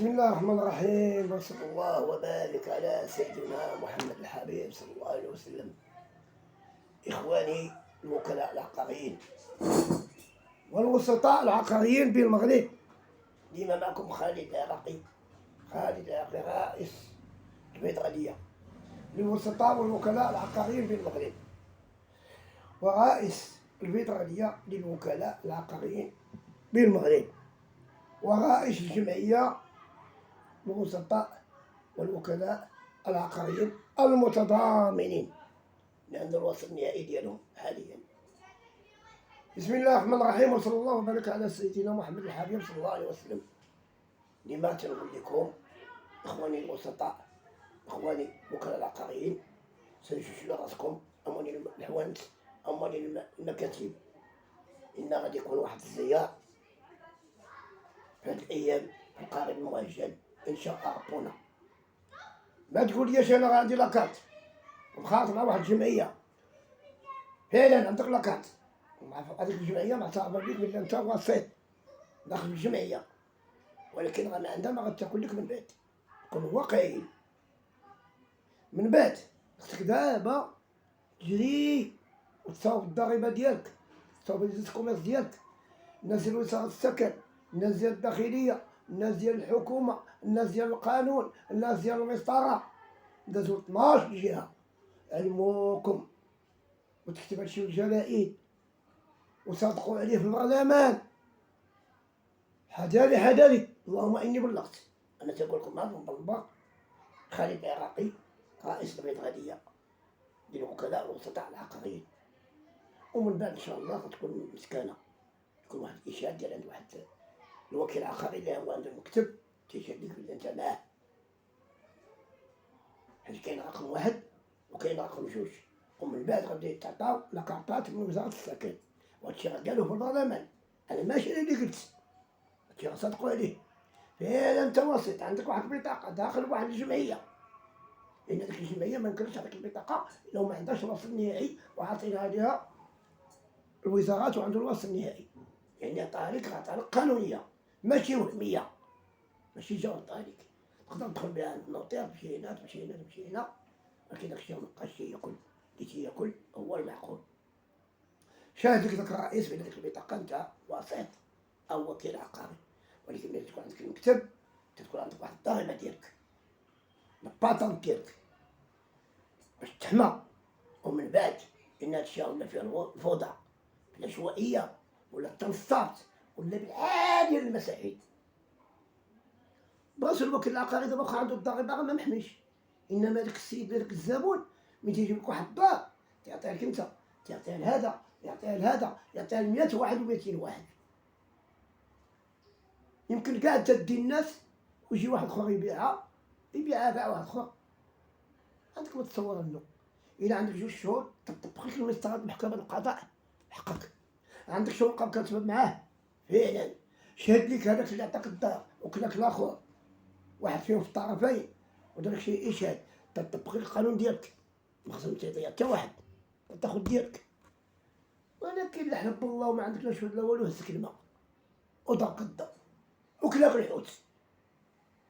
بسم الله الرحمن الرحيم، وصلى الله وبارك على سيدنا محمد الحبيب صلى الله عليه وسلم. إخواني الوكلاء العقاريين والوسطاء العقاريين بالمغرب، ديما معكم خالد العراقي. خالد العراقي رئيس البيطرية للوسطاء والوكلاء العقاريين بالمغرب، ورئيس البيطرية للوكلاء العقاريين بالمغرب، ورئيس الجمعية الوسطاء والوكلاء العقاريين المتضامنين لأن الوصف النهائي ديالهم حاليا. بسم الله الرحمن الرحيم، وصلى الله وبارك على سيدنا محمد الحبيب صلى الله عليه وسلم. لما تنقول لكم إخواني الوسطاء، إخواني الوكلاء العقاريين، سنشوشوا راسكم أموني الحوانت، أموني المكاتب، إن غادي يكون واحد الزيار في هاد الأيام في القريب المؤجل إن شاء ربنا. ما تقوليش أنا عندي لاكارت ومخاطب مع واحد الجمعية، فعلا عندك لاكارت هذيك الجمعية معترفة بيك بلي أنت وسيط داخل الجمعية، ولكن راه عندها ما غتاكل لك من بعد. كون واقعي من بعد خصك دابا تجري وتصاوب الضريبة ديالك، تصاوب ريزيت كوميرس ديالك، الناس ديال وزارة السكن، الناس ديال الداخلية، الناس ديال الحكومة، الناس ديال القانون، الناس ديال المسطرة، دازو 12 جهة علموكم وتكتب هادشي في الجرائد وصادقوا عليه في البرلمان. حذاري حذاري، اللهم اني بلغت. انا تقول لكم هذا المنبر خالد العراقي رئيس البيطرية للوكلاء والوسطاء العقاريين، ومن بعد ان شاء الله غتكون مسكانه، يكون واحد الاشهاد ديال عند واحد الوكيل عقاري اللي هو عنده المكتب تيشهد لك بلي انت معاه، حيت كاين رقم واحد وكاين رقم جوج، ومن بعد غادي تعطاو لاكارطات من وزارة السكن، وهادشي غاديرو في البرلمان. انا ماشي انا اللي قلت، هادشي غنصدقوا عليه. فعلا انت وسيط، عندك واحد البطاقه داخل واحد الجمعيه، لان ديك الجمعيه ما يمكنش تعطيك البطاقه الا ما عندهاش الوصف النهائي وعاطينها ليها الوزارات وعنده الوصف النهائي، يعني عطاها لك عطاها لك قانونيه ماشي وهميه، ماشي جا عطاها لك تقدر تدخل بها عند النوطير تمشي هنا تمشي هنا تمشي هنا، ولكن داكشي مابقاش تياكل، اللي تياكل هو المعقول. شاهد لك داك الرئيس بان ديك البطاقه انت وسيط او وكيل عقاري، ولكن ملي تكون عندك المكتب تكون عندك واحد الضريبه ديالك، الباتون ديالك باش تحمى. ومن بعد ان هادشي ولا فيه الفوضى في العشوائيه ولا التنصات ولا بالعادي المسائل، بغاش الوكيل العقاري دابا واخا عنده الضريبه راه ما محميش، انما داك السيد داك الزبون ملي تيجيب لك واحد الدار تيعطيها لك انت، تيعطيها لهذا، يعطيها لهذا، يعطيها ل100 واحد و200 واحد. يمكن كاع تدي الناس ويجي واحد اخر يبيعها كاع واحد اخر. عندك ما تصور انه الا عندك 2 شهور تطبق لك المسطره محكمه القضاء حقك، عندك شهور بقى كتسبب معاه فعلا شهد لك هذاك اللي عطاك الدار وكلاك الاخر واحد فيهم في الطرفين ودارك شي اشهاد، تطبق لك القانون ديالك، ما خصهم تعطيها حتى واحد، تاخذ ديالك. ولكن لا حب الله وما عندك لا شهود لا والو، هزك الماء ودرك الدار وكلاك الحوت،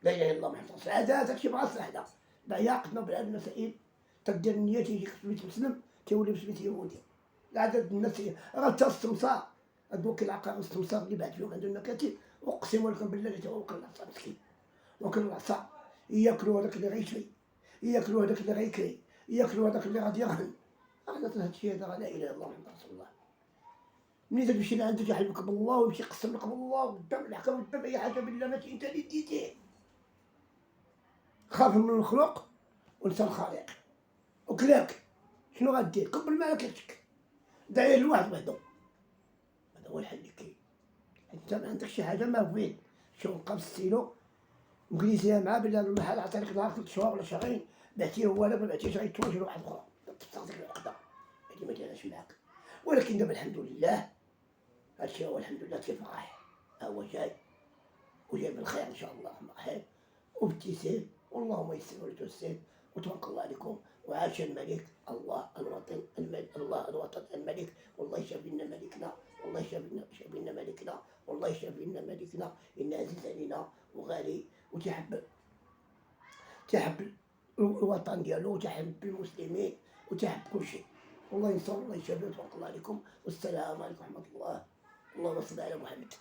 لا اله الا الله محمد رسول الله. هذا داكشي بغا السهله، بعياقتنا بهاد المسائل تدير النية تيجيك سميت مسلم تيولي بسميت يهودي. العدد الناس راه تا السمسار، هاد الوكيل العقاري السمسار اللي بعد فيهم عنده المكاتب، اقسم لكم بالله اللي هو وكيل العصا مسكين، وكيل العصا ياكلوا هذاك اللي غيشري، ياكلوا هذاك اللي غيكري، ياكلوا هذاك اللي غادي يرهن. هذا هادشي هذا لا اله الا الله محمد رسول الله. ملي تمشي لعندو تيحلفك بالله ويمشي يقسم لك بالله قدام الحكم قدام اي حاجه، بالله ماشي انت اللي ديتيه. خاف من المخلوق ونسى الخالق، وكلاك شنو غدير؟ كبر ما اكلتك، دعيه لواحد وحده، هذا هو الحل اللي كاين. انت ما عندك شي حاجه ما فين شغل قبس السيلو مجلسيها معاه بلي هذا المحل عطاني نهار 3 شهور ولا شهرين، بعتيه هو ولا ما بعتيهش غيتوجه لواحد اخرى، تفتح ديك العقده هادي ما دايرهاش معاك. ولكن دابا الحمد لله هادشي هو الحمد لله تيفرح، ها هو جاي وجاي بالخير ان شاء الله مرحب وبالتيسير، واللهم يسر ولا تعسر، وتوكل الله عليكم. وعاش الملك الله الوطن الملك الله الوطن الملك، والله يشاف لنا ملكنا، والله شاف لنا ملكنا، والله شاف لنا ملكنا، إن عزيز علينا وغالي تيحب الوطن ديالو، وتيحب المسلمين، وتيحب كل شيء. الله ينصر، الله يشافي، وتوكل عليكم، والسلام عليكم ورحمة الله. اللهم صل على محمد.